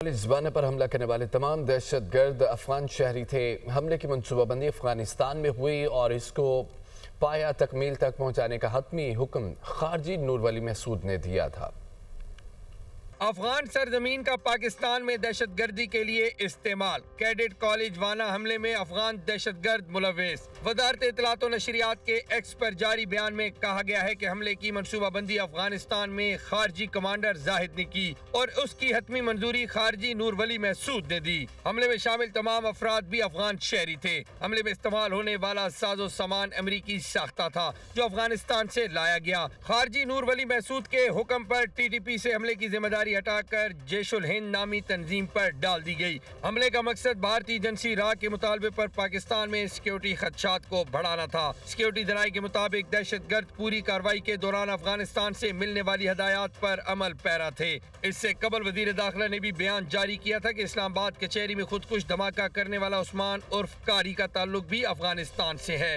ज़बान पर हमला करने वाले तमाम दहशतगर्द अफगान शहरी थे। हमले की मनसूबाबंदी अफगानिस्तान में हुई और इसको पाया तकमील तक पहुंचाने का हतमी हुक्म खारजी नूर वली महसूद ने दिया था। अफगान सरजमीन का पाकिस्तान में दहशतगर्दी के लिए इस्तेमाल। कैडेट कॉलेज वाना हमले में अफगान दहशतगर्द मुलव्वस। वजारत इत्तलात व नशरियात के एक्स पर जारी बयान में कहा गया है कि हमले की मनसूबाबंदी अफगानिस्तान में खारजी कमांडर जाहिद ने की और उसकी हतमी मंजूरी खारजी नूर वली महसूद ने दी। हमले में शामिल तमाम अफराद भी अफगान शहरी थे। हमले में इस्तेमाल होने वाला साजो सामान अमरीकी साख्ता था जो अफगानिस्तान से लाया गया। खारजी नूर वली महसूद के हुक्म पर TTP से हमले की जिम्मेदारी हटाकर जैशुल हिंद नामी तंजीम पर डाल दी गई। हमले का मकसद भारतीय एजेंसी राह के मुतालबे पर पाकिस्तान में सिक्योरिटी खदशात को बढ़ाना था। सिक्योरिटी दराई के मुताबिक दहशतगर्द पूरी कार्रवाई के दौरान अफगानिस्तान से मिलने वाली हदायत पर अमल पैरा थे। इससे कबल वजीर दाखिला ने भी बयान जारी किया था कि इस्लामाबाद कचहरी में खुदकुश धमाका करने वाला उस्मान उर्फ कारी का ताल्लुक भी अफगानिस्तान से है।